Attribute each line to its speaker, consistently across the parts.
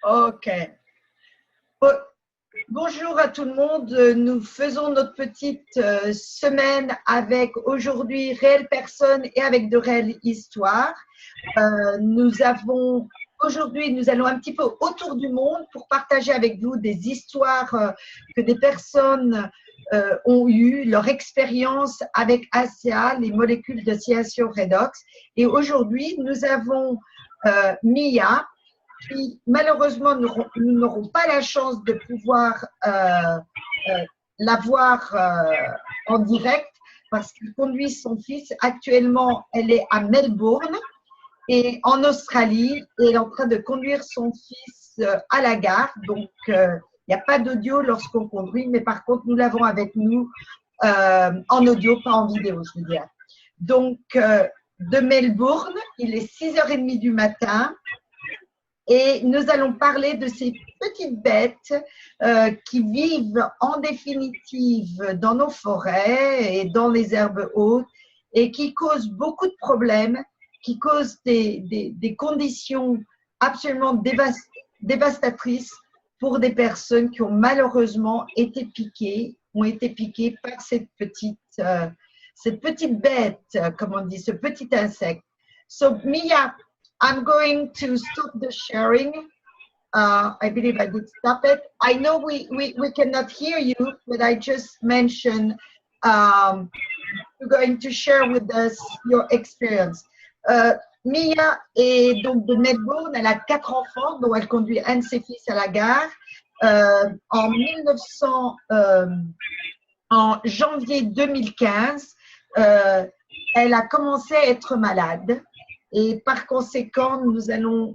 Speaker 1: Ok. Bonjour à tout le monde. Nous faisons notre petite semaine avec aujourd'hui réelles personnes et avec de réelles histoires. Aujourd'hui, nous allons un petit peu autour du monde pour partager avec vous des histoires que des personnes ont eues, leur expérience avec Asea, les molécules de signalisation Redox. Et aujourd'hui, nous avons Mia, qui malheureusement nous n'aurons pas la chance de pouvoir la voir en direct parce qu'il conduit son fils. Actuellement, elle est à Melbourne et en Australie et elle est en train de conduire son fils à la gare. Donc, il n'y a pas d'audio lorsqu'on conduit, mais par contre, nous l'avons avec nous en audio, pas en vidéo, je veux dire. Donc, de Melbourne, il est 6h30 du matin. Et nous allons parler de ces petites bêtes qui vivent en définitive dans nos forêts et dans les herbes hautes et qui causent beaucoup de problèmes, qui causent des conditions absolument dévastatrices pour des personnes qui ont malheureusement été piquées, par cette petite bête, comme on dit, ce petit insecte. So, Mia, I'm going to stop the sharing. I believe I did stop it. I know we cannot hear you, but I just mentioned you're going to share with us your experience. Mia est donc de Melbourne, elle a 4 enfants, dont elle conduit un de ses fils à la gare. En janvier 2015, elle a commencé à être malade. Et par conséquent, nous allons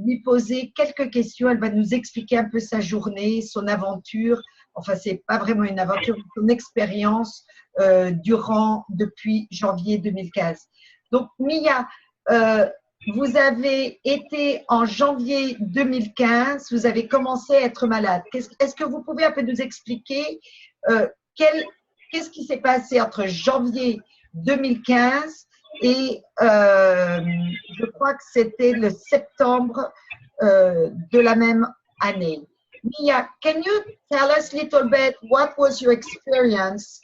Speaker 1: lui poser quelques questions. Elle va nous expliquer un peu sa journée, son aventure. Enfin, ce n'est pas vraiment une aventure, son expérience depuis janvier 2015. Donc, Mia, vous avez été en janvier 2015, vous avez commencé à être malade. Est-ce que vous pouvez un peu nous expliquer qu'est-ce qui s'est passé entre janvier 2015 et je crois que c'était le septembre de la même année. Mia, can you tell us a little bit what was your experience?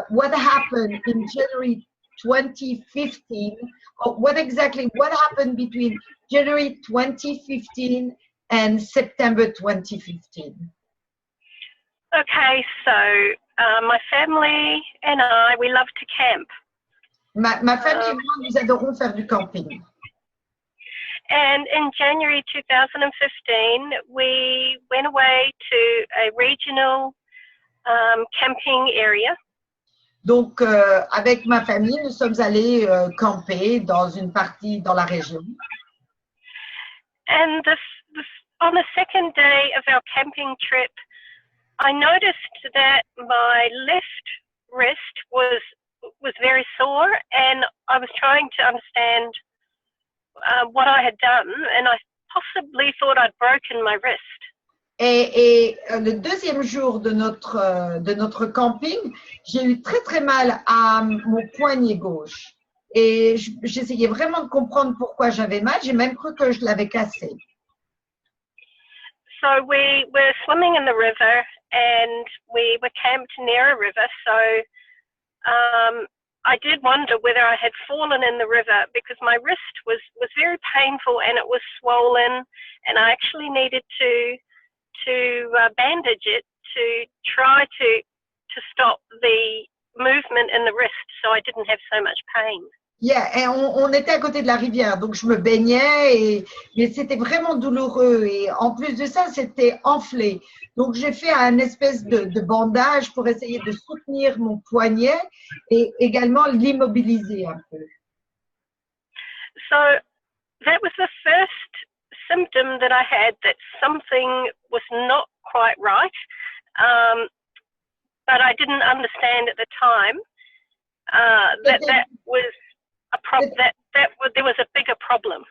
Speaker 1: What happened in January 2015? Or what happened between January 2015 and September 2015?
Speaker 2: Okay, so my family and I, we love to camp.
Speaker 1: Ma famille et moi, nous adorons faire du camping.
Speaker 2: And in January 2015, we went away to a regional camping area.
Speaker 1: Donc, avec ma famille, nous sommes allés camper dans une partie dans la région.
Speaker 2: And on the second day of our camping trip, I noticed that my left wrist was very sore, and I was trying to understand what I had done, and I possibly thought I'd broken my wrist.
Speaker 1: Et le deuxième jour de notre camping, j'ai eu très très mal à mon poignet gauche. Et j'essayais vraiment de comprendre pourquoi j'avais mal. J'ai même cru que je l'avais cassé.
Speaker 2: So we were swimming in the river, and we were camped near a river. So I did wonder whether I had fallen in the river because my wrist was very painful and it was swollen, and I actually needed to bandage it to try to stop the movement in the wrist so I didn't have so much pain.
Speaker 1: Yeah, et on était à côté de la rivière, donc je me baignais mais c'était vraiment douloureux et en plus de ça, c'était enflé. Donc j'ai fait un espèce de bandage pour essayer de soutenir mon poignet et également l'immobiliser un peu.
Speaker 2: So that was the first symptom that I had that something was not quite right, but I didn't understand at the time that was there was a bigger problem.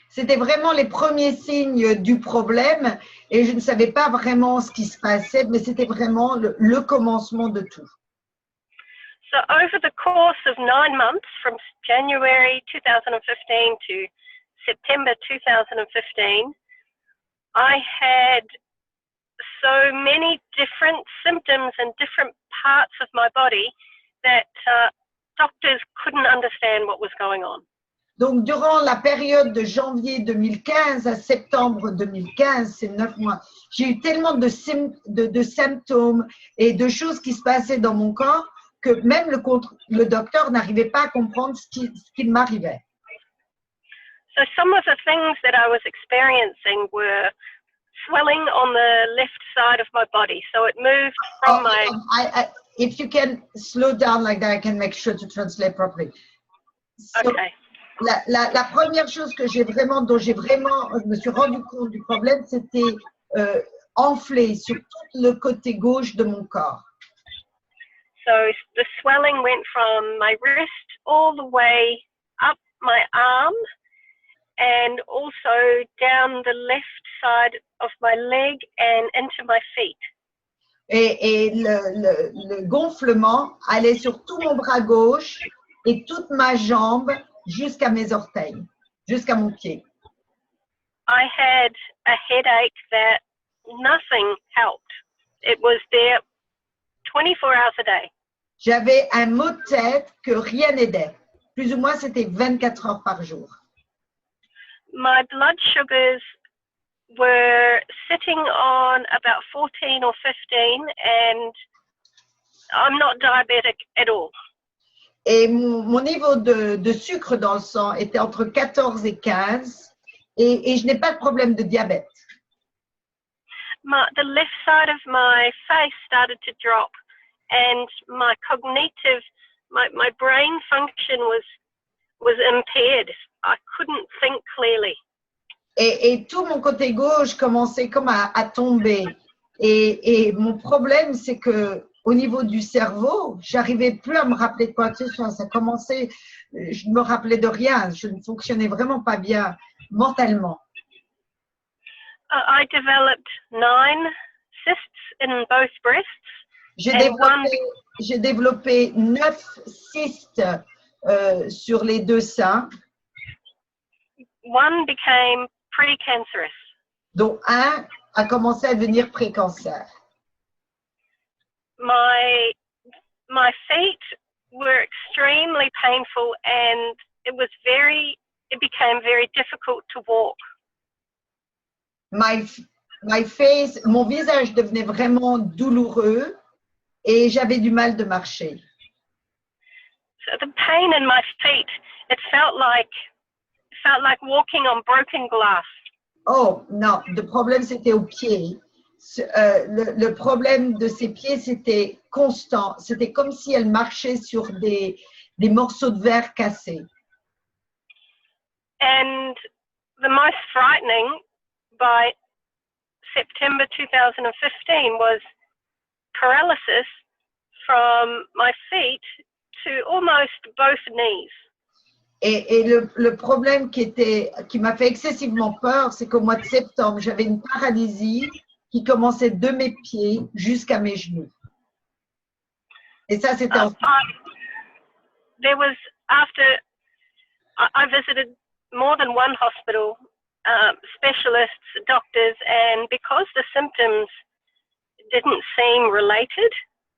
Speaker 1: C'était vraiment les premiers signes du problème et je ne savais pas vraiment ce qui se passait, mais c'était vraiment le commencement de tout.
Speaker 2: So over the course of 9 months, from January 2015 to September 2015, I had so many different symptoms in different parts of my body that doctors couldn't understand what was going on.
Speaker 1: Donc, durant la période de janvier 2015 à septembre 2015, c'est 9 mois, j'ai eu tellement de symptômes et de choses qui se passaient dans mon corps que même le docteur n'arrivait pas à comprendre ce qui m'arrivait.
Speaker 2: So some of the things that I was experiencing were swelling on the left side of my body. So it moved from
Speaker 1: if you can slow down like that, I can make sure to translate properly. So,
Speaker 2: okay.
Speaker 1: La première chose dont je me suis rendu compte du problème, c'était enflé sur tout le côté gauche de mon corps.
Speaker 2: So the swelling went from my wrist all the way up my arm and also down the left side of my leg and into my feet.
Speaker 1: Et le gonflement allait sur tout mon bras gauche et toute ma jambe jusqu'à mes orteils, jusqu'à mon pied.
Speaker 2: I had a headache that nothing helped. It was there 24 hours a day.
Speaker 1: J'avais un maux de tête que rien n'aidait. Plus ou moins, c'était 24 heures par jour.
Speaker 2: My blood sugars were sitting on about 14 or 15 and I'm not diabetic at all.
Speaker 1: Et mon niveau de sucre dans le sang était entre 14 et 15 et je n'ai pas de problème de diabète.
Speaker 2: The left side of my face started to drop and my cognitive, my brain function was impaired. I couldn't think clearly.
Speaker 1: Et tout mon côté gauche commençait comme à tomber. Et mon problème, c'est que au niveau du cerveau, j'arrivais plus à me rappeler de quoi que ce soit. Ça commençait, je me rappelais de rien. Je ne fonctionnais vraiment pas bien mentalement.
Speaker 2: I developed 9 cysts in both breasts.
Speaker 1: J'ai développé 9 cystes sur les deux seins.
Speaker 2: One became precancerous.
Speaker 1: Dont un a commencé à devenir précancer.
Speaker 2: My feet were extremely painful and it became very difficult to walk.
Speaker 1: Mon visage devenait vraiment douloureux et j'avais du mal de marcher.
Speaker 2: So the pain in my feet, it felt like walking on broken glass.
Speaker 1: Oh non, le problème c'était aux pieds. Le problème de ses pieds c'était constant. C'était comme si elle marchait sur des morceaux de verre cassés.
Speaker 2: And the most frightening by September 2015 was paralysis from my feet to almost both knees.
Speaker 1: Et le problème qui m'a fait excessivement peur, c'est qu'au mois de septembre, j'avais une paralysie qui commençait de mes pieds jusqu'à mes genoux. Et ça, c'était
Speaker 2: There was I visited more than one hospital, specialists, doctors, and because the symptoms didn't seem related,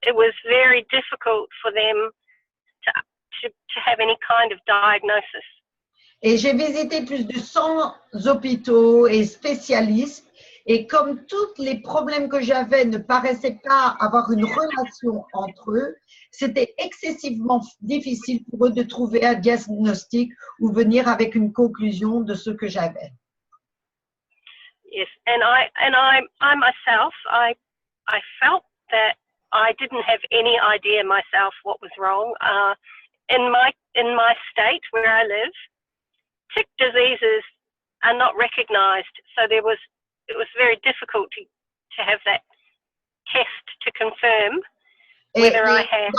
Speaker 2: it was very difficult for them to have any kind of diagnosis.
Speaker 1: Et j'ai visité plus de 100 hôpitaux et spécialistes. Et comme tous les problèmes que j'avais ne paraissaient pas avoir une relation entre eux, c'était excessivement difficile pour eux de trouver un diagnostic ou venir avec une conclusion de ce que j'avais.
Speaker 2: Yes, and I myself, I felt that I didn't have any idea myself what was wrong. In my state where I live, tick diseases are not recognized, so it was very difficult to have that test to confirm whether I had.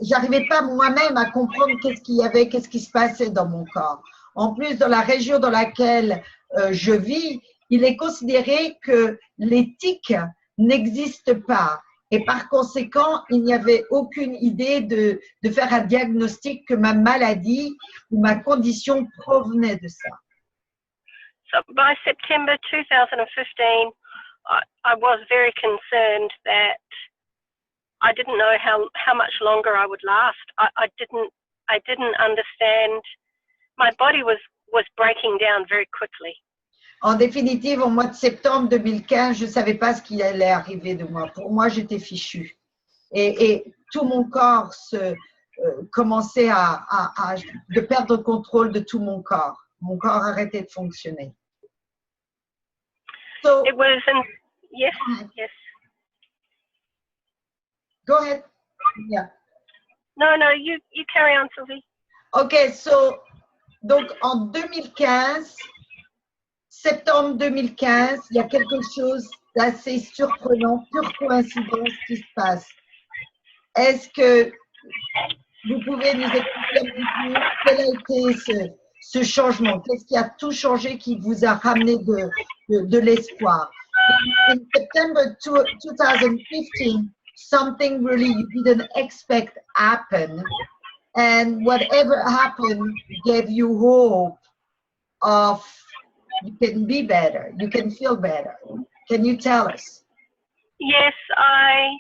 Speaker 1: J'arrivais pas moi-même à comprendre qu'est-ce qui se passait dans mon corps. En plus, dans la région dans laquelle je vis, il est considéré que les tiques n'existent pas. Et par conséquent, il n'y avait aucune idée de faire un diagnostic que ma maladie ou ma condition provenait de ça.
Speaker 2: So by September 2015, I was very concerned that I didn't know how much longer I would last. I didn't understand. My body was breaking down very quickly.
Speaker 1: En définitive, au mois de septembre 2015, je ne savais pas ce qui allait arriver de moi. Pour moi, j'étais fichue. Et tout mon corps commençait de perdre le contrôle de tout mon corps. Mon corps arrêtait de fonctionner. So,
Speaker 2: it was yes, yes.
Speaker 1: Go ahead. Yeah.
Speaker 2: No, you carry on, Sylvie.
Speaker 1: Okay, so donc en 2015, septembre 2015, il y a quelque chose d'assez surprenant, pure coïncidence qui se passe. Est-ce que vous pouvez nous expliquer un petit peu quel a été ce changement? Qu'est-ce qui a tout changé qui vous a ramené de l'espoir? In September 2015, something really you didn't expect happened, and whatever happened gave you hope of you can be better, you can feel better. Can you tell us?
Speaker 2: Yes, I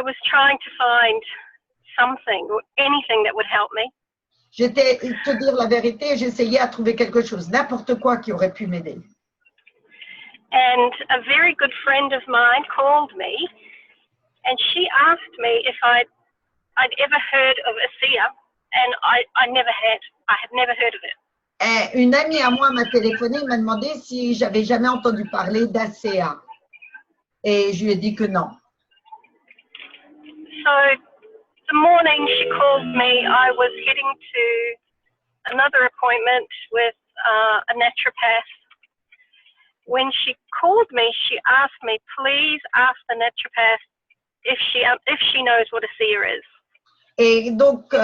Speaker 2: was trying to find something or anything that would help me.
Speaker 1: J'étais, te dire la vérité, j'essayais à trouver quelque chose, n'importe quoi qui aurait pu m'aider.
Speaker 2: And a very good friend of mine called me, and she asked me if I'd ever heard of Asea, and I never had. I had never heard of it.
Speaker 1: Et une amie à moi m'a téléphoné, m'a demandé si j'avais jamais entendu parler d'Asea. Et je lui ai dit que non.
Speaker 2: So the morning she called me, I was heading to another appointment with a naturopath. When she called me, she asked me, please ask the naturopath if she knows what Asea is.
Speaker 1: Et donc,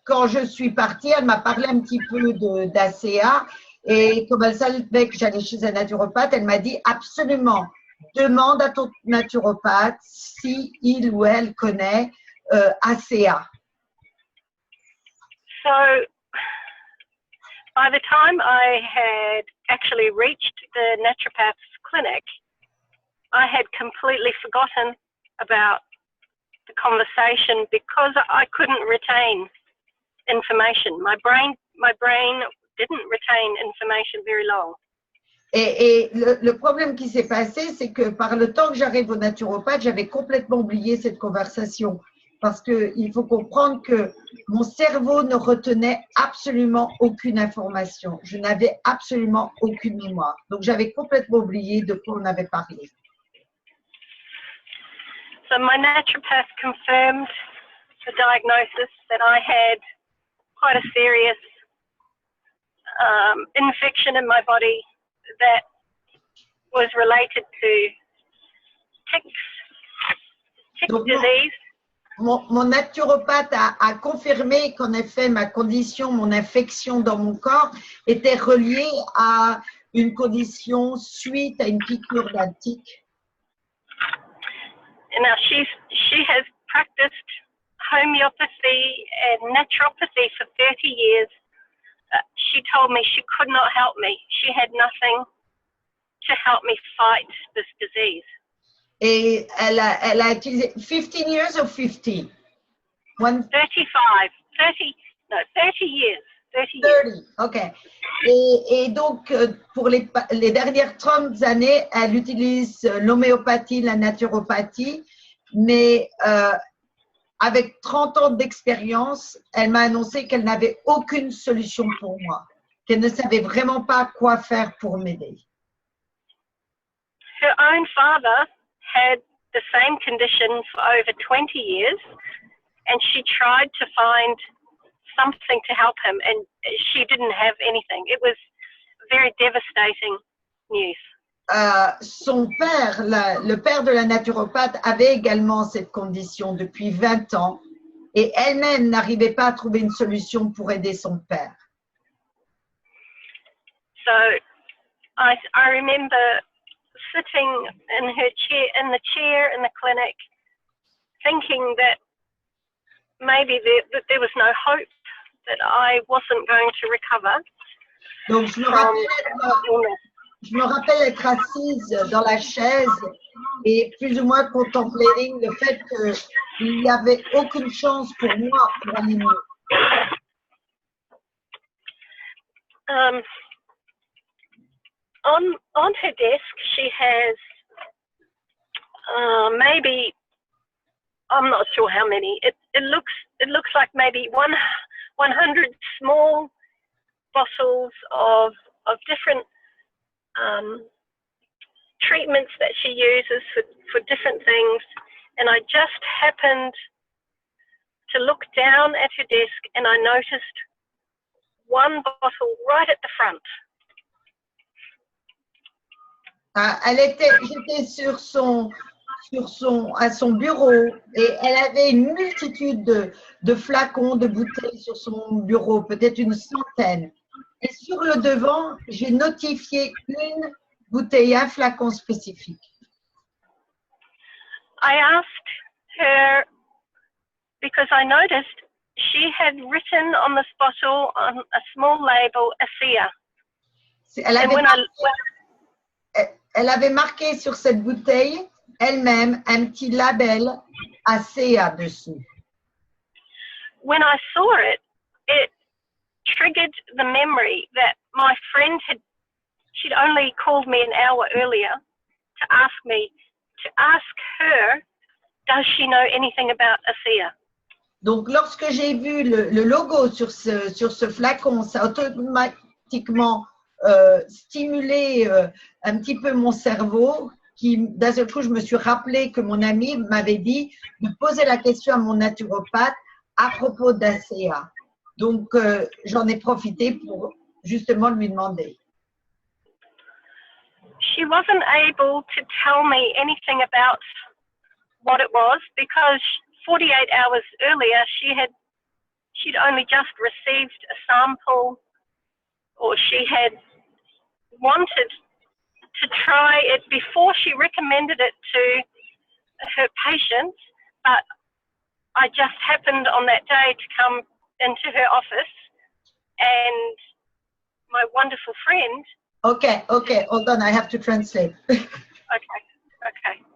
Speaker 1: quand je suis partie, elle m'a parlé un petit peu d'Asea. Et comme elle savait que j'allais chez un naturopathe, elle m'a dit absolument, demande à ton naturopathe si il ou elle connaît Asea.
Speaker 2: So, by the time I had actually reached the naturopath's clinic, I had completely forgotten about the conversation because I couldn't retain information. My brain didn't retain information very long.
Speaker 1: Et le problème qui s'est passé, c'est que par le temps que j'arrive au naturopathe, j'avais complètement oublié cette conversation. Parce qu'il faut comprendre que mon cerveau ne retenait absolument aucune information. Je n'avais absolument aucune mémoire. Donc, j'avais complètement oublié de quoi on avait parlé.
Speaker 2: So my naturopath confirmed the diagnosis that I had quite a serious infection in my body that was related to tique disease.
Speaker 1: Mon naturopathe a confirmé qu'en effet, ma condition, mon infection dans mon corps était reliée à une condition suite à une piqûre d'un tique.
Speaker 2: Now, she has practiced homeopathy and naturopathy for 30 years. She told me she could not help me. She had nothing to help me fight this disease.
Speaker 1: Et elle a utilisé 15 years or 50?
Speaker 2: 35, 30 years.
Speaker 1: 30, ok. Et donc, pour les dernières 30 années, elle utilise l'homéopathie, la naturopathie, mais avec 30 ans d'expérience, elle m'a annoncé qu'elle n'avait aucune solution pour moi, qu'elle ne savait vraiment pas quoi faire pour m'aider.
Speaker 2: Her own father had the same condition for over 20 years, and she tried to find something to help him, and she didn't have anything. It was very devastating news.
Speaker 1: Son père, le père de la naturopathe, avait également cette condition depuis 20 ans et elle-même n'arrivait pas à trouver une solution pour aider son père.
Speaker 2: So I remember sitting in the chair in the clinic, thinking that maybe there was no hope, that I wasn't going to recover.
Speaker 1: Donc, je me rappelle être assise dans la chaise et plus ou moins contempler le fait qu'il n'y avait aucune chance pour moi pour aller mieux.
Speaker 2: On her desk, she has maybe, I'm not sure how many. It looks like maybe 100 small bottles of different treatments that she uses for different things. And I just happened to look down at her desk and I noticed one bottle right at the front.
Speaker 1: J'étais à son bureau et elle avait une multitude de flacons, de bouteilles sur son bureau, peut-être une centaine. Et sur le devant, j'ai notifié une bouteille, un flacon spécifique.
Speaker 2: I asked her because I noticed she had written on this bottle on a small label, Asea.
Speaker 1: Elle avait marqué sur cette bouteille elle-même un petit label Asea dessus.
Speaker 2: When I saw it, it triggered the memory that my friend she'd only called me an hour earlier to ask her, does she know anything about Asea?
Speaker 1: Donc, lorsque j'ai vu le logo sur ce flacon, ça a automatiquement stimulé un petit peu mon cerveau. D'un seul coup, je me suis rappelé que mon ami m'avait dit de poser la question à mon naturopathe à propos d'Asea. Donc, j'en ai profité pour justement lui demander.
Speaker 2: She wasn't able to tell me anything about what it was because 48 hours earlier she'd only just received a sample, or she had wanted to try it before she recommended it to her patients, but I just happened on that day to come into her office and my wonderful friend.
Speaker 1: Okay, hold on, I have to translate.
Speaker 2: Okay.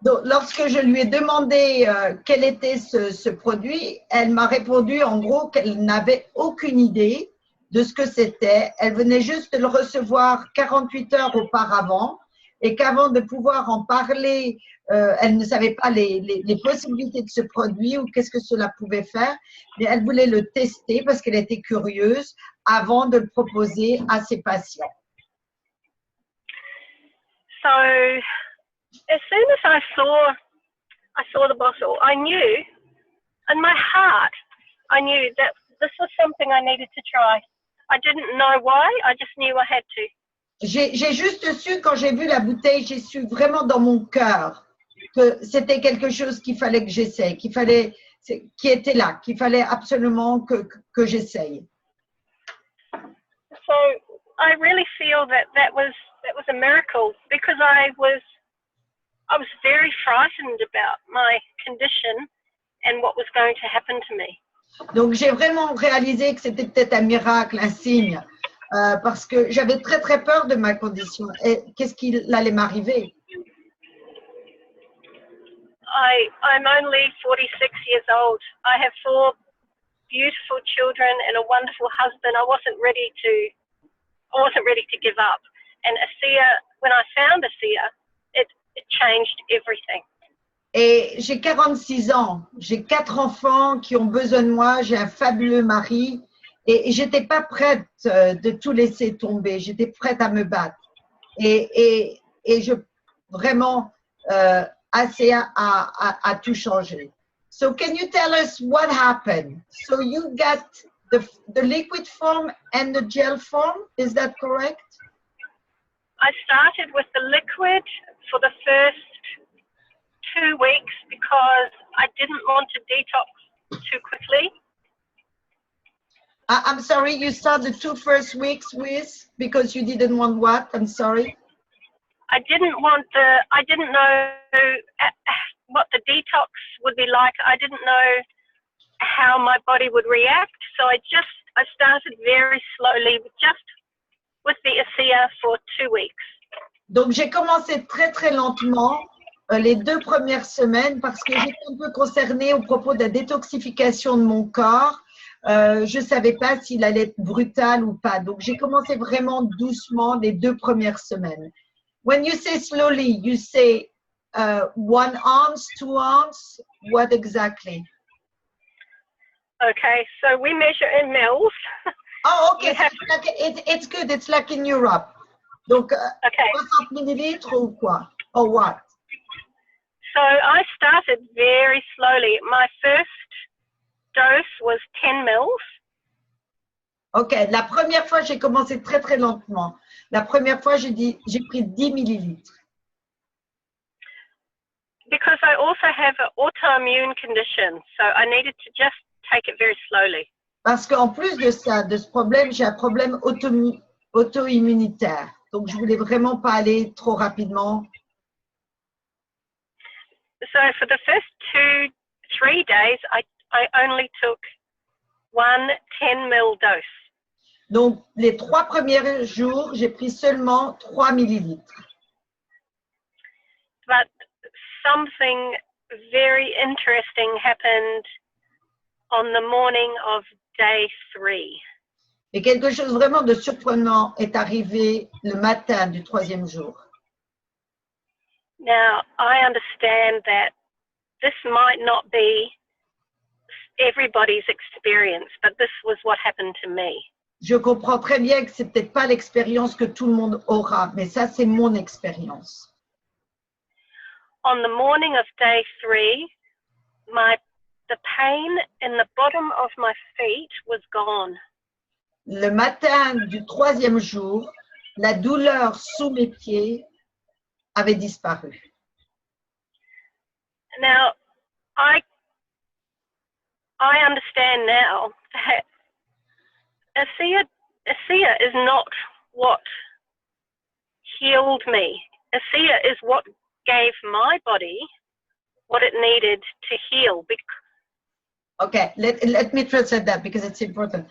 Speaker 1: Donc, lorsque je lui ai demandé quel était ce produit, elle m'a répondu en gros qu'elle n'avait aucune idée de ce que c'était. Elle venait juste de le recevoir 48 heures auparavant et qu'avant de pouvoir en parler, elle ne savait pas les possibilités de ce produit ou qu'est-ce que cela pouvait faire, mais elle voulait le tester parce qu'elle était curieuse avant de le proposer à ses patients.
Speaker 2: So, as soon as I saw the bottle, I knew, in my heart, I knew that this was something I needed to try. I didn't know why, I just knew I had to.
Speaker 1: J'ai juste su, quand j'ai vu la bouteille, j'ai su vraiment dans mon cœur que c'était quelque chose qu'il fallait que j'essaye, qui était là, qu'il fallait absolument que j'essaye.
Speaker 2: So, I really feel that was a miracle because I was very frightened about my condition and what was going to happen to me.
Speaker 1: Donc, j'ai vraiment réalisé que c'était peut-être un miracle, un signe, parce que j'avais très, très peur de ma condition. Et qu'est-ce qu'il allait m'arriver?
Speaker 2: I'm only 46 years old. I have 4 beautiful children and a wonderful husband. I wasn't ready to give up. And Asea, when I found Asea, it changed everything.
Speaker 1: Et j'ai 46 ans, j'ai 4 enfants qui ont besoin de moi, j'ai un fabuleux mari et j'étais pas prête de tout laisser tomber, j'étais prête à me battre. Et vraiment, Asea a tout changé. So can you tell us what happened? So you got the liquid form and the gel form, is that correct?
Speaker 2: I started with the liquid for the first 2 weeks because I didn't want to detox too quickly.
Speaker 1: I'm sorry, you started the 2 first weeks with, because you didn't want what? I'm sorry.
Speaker 2: I didn't know what the detox would be like. I didn't know how my body would react. So I started very slowly with the Asea for 2 weeks.
Speaker 1: Donc, j'ai commencé très, très lentement les 2 premières semaines parce que j'étais un peu concernée au propos de la détoxification de mon corps. Je ne savais pas s'il allait être brutal ou pas. Donc, j'ai commencé vraiment doucement les 2 premières semaines. When you say slowly, you say 1 ounce, 2 ounces, what exactly?
Speaker 2: Okay, so we measure in mils.
Speaker 1: Oh, okay. So it's good. It's like in Europe. Donc,
Speaker 2: Okay.
Speaker 1: 60 millilitres ou quoi? Or what?
Speaker 2: So I started very slowly. My first dose was 10 mils.
Speaker 1: Ok, la première fois, j'ai commencé très, très lentement. La première fois, j'ai pris 10 millilitres.
Speaker 2: Because I also have an autoimmune condition, so I needed to just take it very slowly.
Speaker 1: Parce qu'en plus de ça, de ce problème, j'ai un problème auto-immunitaire. Donc, je voulais vraiment pas aller trop rapidement.
Speaker 2: So for the first 2-3 days, I only took 1 10 ml dose.
Speaker 1: Donc, les 3 premiers jours, j'ai pris seulement 3 millilitres.
Speaker 2: But something very interesting happened on the morning of day 3.
Speaker 1: Et quelque chose vraiment de surprenant est arrivé le matin du 3e jour.
Speaker 2: Now, I understand that this might not be everybody's experience, but this was what happened to me.
Speaker 1: Je comprends très bien que c'est peut-être pas l'expérience que tout le monde aura, mais ça, c'est mon expérience.
Speaker 2: On the morning of day 3, the pain in the bottom of my feet was gone.
Speaker 1: Le matin du 3e jour, la douleur sous mes pieds avait disparu.
Speaker 2: Now, I understand now that Asea is not what healed me. Asea is what gave my body what it needed to heal.
Speaker 1: Okay, let me translate that because it's important.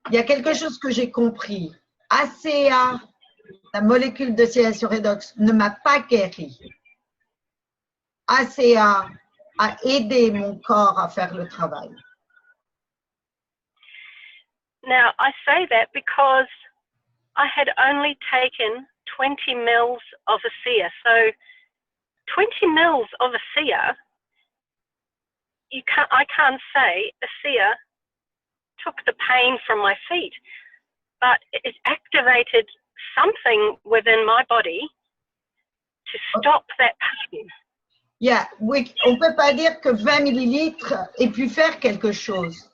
Speaker 1: Il y a quelque chose que j'ai compris. Asea, la molécule de signalisation Redox, ne m'a pas guéri. Asea a aidé mon corps à faire le travail.
Speaker 2: Now, I say that because I had only taken 20 mils of Asea. So 20 mils of Asea, I can't say Asea took the pain from my feet, but it activated something within my body to stop that pain.
Speaker 1: Yeah, oui, on ne peut pas dire que 20 millilitres ait pu faire quelque chose,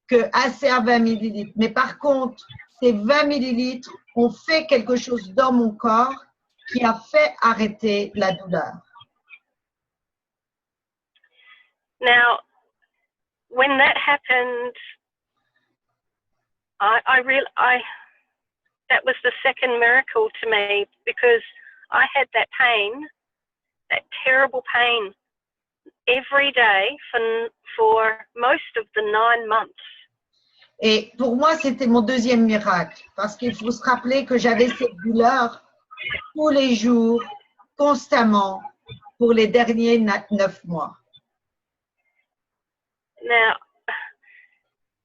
Speaker 1: que Asea 20 millilitres. Mais par contre, ces 20 millilitres ont fait quelque chose dans mon corps qui a fait arrêter la douleur.
Speaker 2: Now, when that happened, that was the second miracle to me, because I had that pain, that terrible pain, every day for most of the 9 months.
Speaker 1: Et pour moi, c'était mon deuxième miracle, parce qu'il faut se rappeler que j'avais cette douleur tous les jours, constamment, pour les derniers 9 mois.
Speaker 2: Now,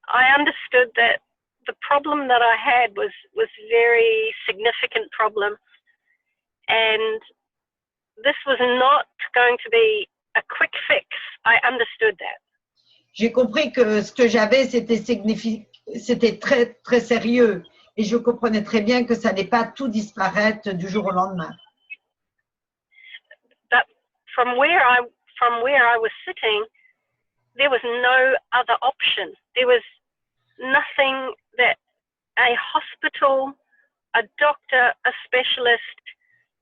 Speaker 2: I understood that the problem that I had was very significant problem, and this was not going to be a quick fix. I understood that.
Speaker 1: J'ai compris que ce que j'avais, c'était très, très sérieux. Et je comprenais très bien que ça n'allait pas tout disparaître du jour au lendemain.
Speaker 2: But from where I was sitting, there was no other option. There was nothing that a hospital, a doctor, a specialist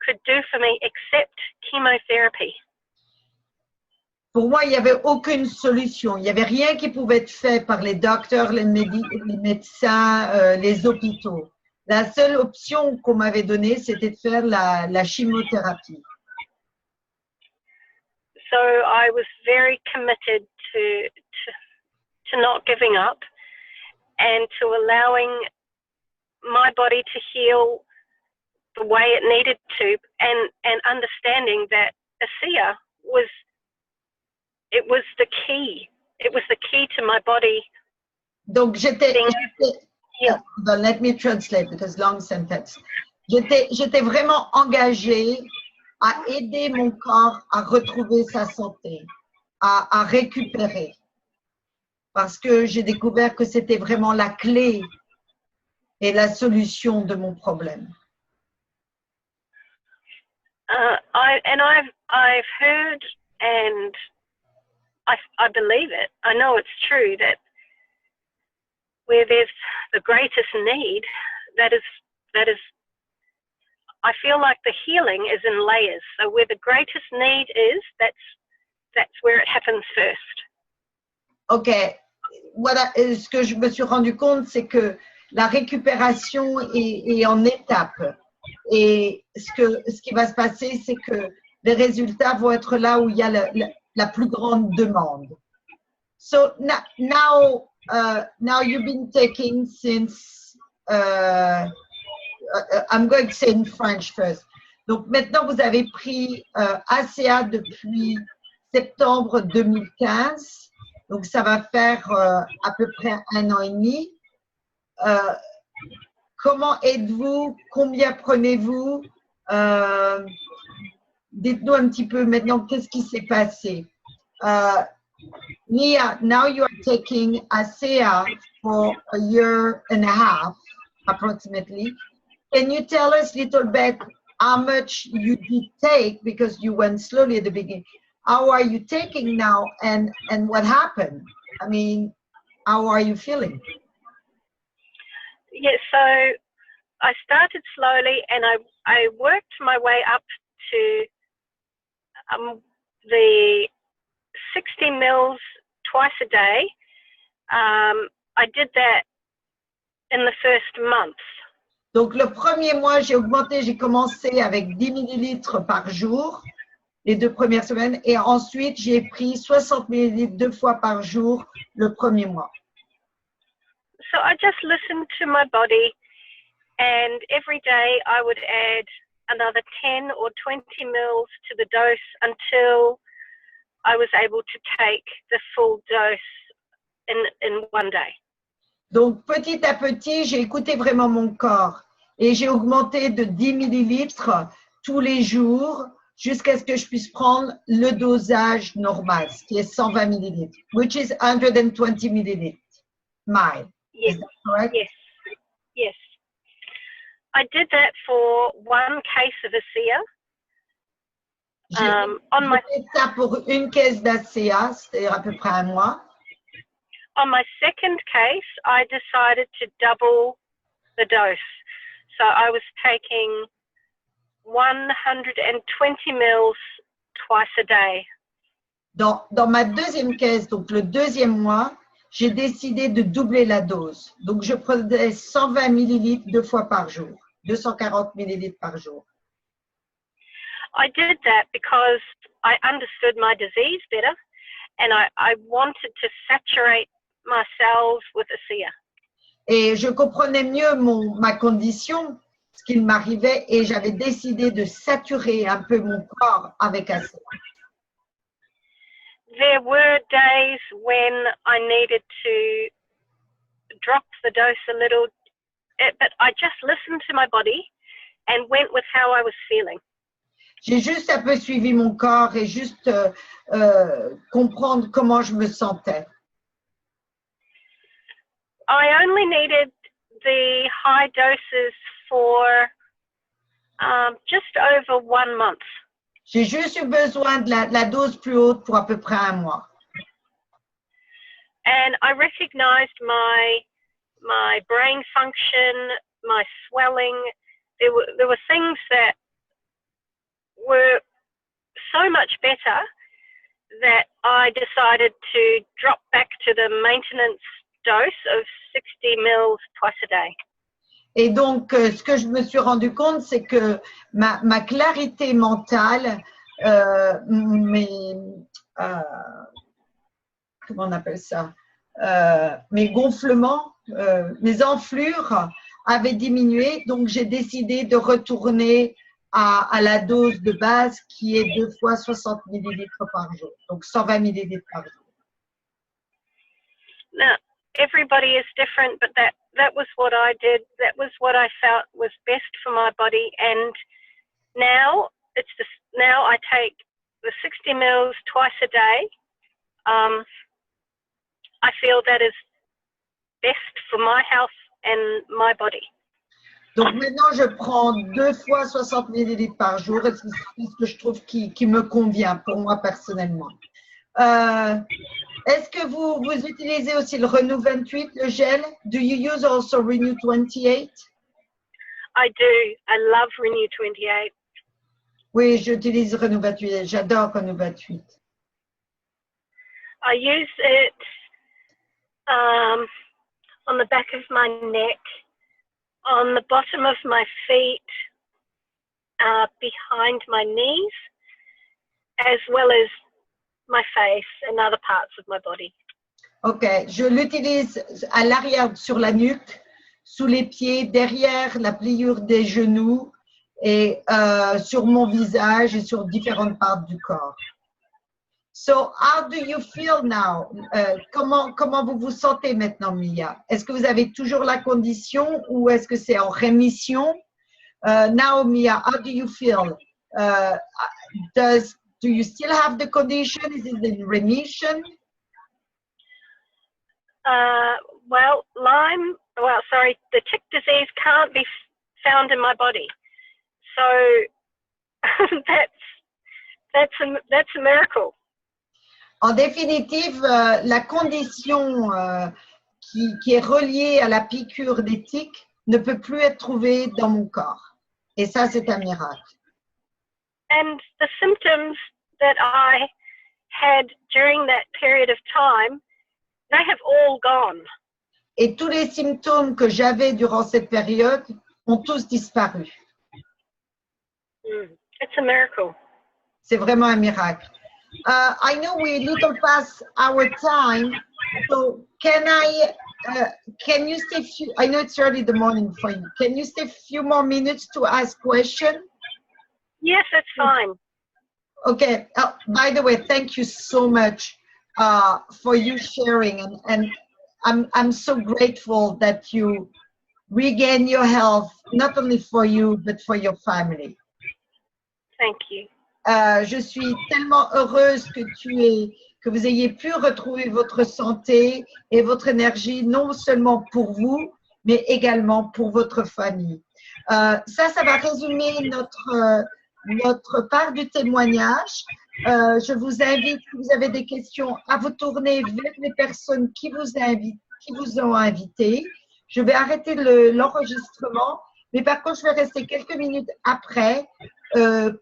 Speaker 2: could do for me except chemotherapy.
Speaker 1: Pour moi, il n'y avait aucune solution. Il n'y avait rien qui pouvait être fait par les docteurs, les médecins, les hôpitaux. La seule option qu'on m'avait donnée, c'était de faire la chimiothérapie.
Speaker 2: So I was very committed to not giving up and to allowing my body to heal the way it needed to, and understanding that Asea was the key. It was the key to my body.
Speaker 1: Donc, let me translate because long sentence. J'étais vraiment engagée à aider mon corps à retrouver sa santé, à récupérer. Parce que j'ai découvert que c'était vraiment la clé et la solution de mon problème.
Speaker 2: I've heard, and I believe it. I know it's true that where there's the greatest need, that is, I feel like the healing is in layers. So where the greatest need is, that's where it happens first.
Speaker 1: Ok, voilà, ce que je me suis rendu compte, c'est que la récupération est en étapes. Et ce qui va se passer, c'est que les résultats vont être là où il y a la plus grande demande. So now you've been taking since, I'm going to say in French first. Donc maintenant, vous avez pris Asea depuis septembre 2015. Donc ça va faire à peu près 1 an et demi. Comment êtes-vous? Combien prenez-vous? Dites-nous un petit peu maintenant qu'est-ce qui s'est passé. Nia, now you are taking Asea for 1.5 years approximately. Can you tell us a little bit how much you did take, because you went slowly at the beginning? How are you taking now, and what happened? I mean, how are you feeling?
Speaker 2: Yeah, so I started slowly, and I worked my way up to the 60 mils twice a day. I did that in the first month.
Speaker 1: Donc le premier mois, j'ai commencé avec 10 millilitres par jour, les 2 premières semaines, et ensuite j'ai pris 60 millilitres 2 fois par jour le premier mois.
Speaker 2: So I just listened to my body, and every day I would add another 10 or 20 mils to the dose until I was able to take the full dose in one day.
Speaker 1: Donc petit à petit, j'ai écouté vraiment mon corps et j'ai augmenté de 10 millilitres tous les jours jusqu'à ce que je puisse prendre le dosage normal, ce qui est 120 millilitres, which is 120 millilitres.
Speaker 2: Yes.
Speaker 1: Is that correct?
Speaker 2: Yes. Yes. I did that for 1 case of Asea.
Speaker 1: J'ai fait ça pour une caisse d'Asea, c'est-à-dire à peu près 1 mois.
Speaker 2: On my second case, I decided to double the dose. So I was taking 120 mils twice a day.
Speaker 1: Dans ma deuxième caisse, donc le deuxième mois, j'ai décidé de doubler la dose. Donc je prenais 120 millilitres 2 fois par jour, 240 millilitres par jour.
Speaker 2: I did that because I understood my disease better, and I wanted to saturate my cells with Asea.
Speaker 1: Et je comprenais mieux ma condition, ce qu'il m'arrivait, et j'avais décidé de saturer un peu mon corps avec Asea.
Speaker 2: There were days when I needed to drop the dose a little, but I just listened to my body and went with how I was feeling.
Speaker 1: J'ai juste un peu suivi mon corps et juste comprendre comment je me sentais.
Speaker 2: I only needed the high doses for just over 1 month.
Speaker 1: J'ai juste eu besoin de la dose plus haute pour à peu près 1 mois.
Speaker 2: And I recognized my brain function, my swelling. There were things that were so much better that I decided to drop back to the maintenance dose of 60 mils twice a day.
Speaker 1: Et donc, ce que je me suis rendu compte, c'est que ma clarité mentale, comment on appelle ça, mes gonflements, mes enflures avait diminué, donc j'ai décidé de retourner à la dose de base qui est 2 fois 60 millilitres par jour, donc 120 millilitres par jour.
Speaker 2: Now, everybody is different, but that was what I did. That was what I felt was best for my body. And now now I take the 60 mils twice a day. I feel that is best for my health and my body.
Speaker 1: Donc maintenant, je prends 2 fois 60 millilitres par jour et c'est ce que je trouve qui me convient pour moi personnellement. Est-ce que vous utilisez aussi le Renew 28, le gel? Do you use also Renew 28?
Speaker 2: I do. I love Renew 28.
Speaker 1: Oui, j'utilise Renew 28. J'adore Renew 28.
Speaker 2: I use it on the back of my neck, on the bottom of my feet, behind my knees, as well as my face and other parts of my body.
Speaker 1: Ok, je l'utilise à l'arrière sur la nuque, sous les pieds, derrière la pliure des genoux et sur mon visage et sur différentes parties du corps. So, how do you feel now? Comment vous vous sentez maintenant, Mia? Est-ce que vous avez toujours la condition ou est-ce que c'est en rémission? Now, Mia, how do you feel? Do you still have the condition? Is it in remission?
Speaker 2: The tick disease can't be found in my body. So that's a miracle.
Speaker 1: En définitive, la condition qui est reliée à la piqûre des tiques ne peut plus être trouvée dans mon corps. Et ça, c'est un miracle.
Speaker 2: And the symptoms that I had during that period of time, they have all gone.
Speaker 1: Et tous les symptômes que j'avais durant cette période ont tous disparu.
Speaker 2: It's a miracle.
Speaker 1: C'est vraiment un miracle. I know we little past our time, so can you stay I know it's early in the morning for you. Can you stay a few more minutes to ask questions?
Speaker 2: Yes, that's fine.
Speaker 1: Okay. By the way, thank you so much for you sharing, and I'm so grateful that you regain your health, not only for you but for your family.
Speaker 2: Thank you.
Speaker 1: Je suis tellement heureuse que vous ayez pu retrouver votre santé et votre énergie, non seulement pour vous, mais également pour votre famille. Ça va résumer notre part du témoignage. Je vous invite, si vous avez des questions, à vous tourner vers les personnes qui vous ont invité. Je vais arrêter l'enregistrement, mais par contre, je vais rester quelques minutes après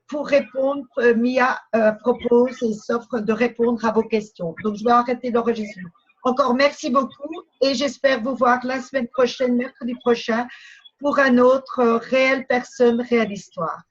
Speaker 1: pour répondre. Mia propose et s'offre de répondre à vos questions. Donc, je vais arrêter l'enregistrement. Encore merci beaucoup et j'espère vous voir la semaine prochaine, mercredi prochain, pour un autre Réelle personne, réelle histoire.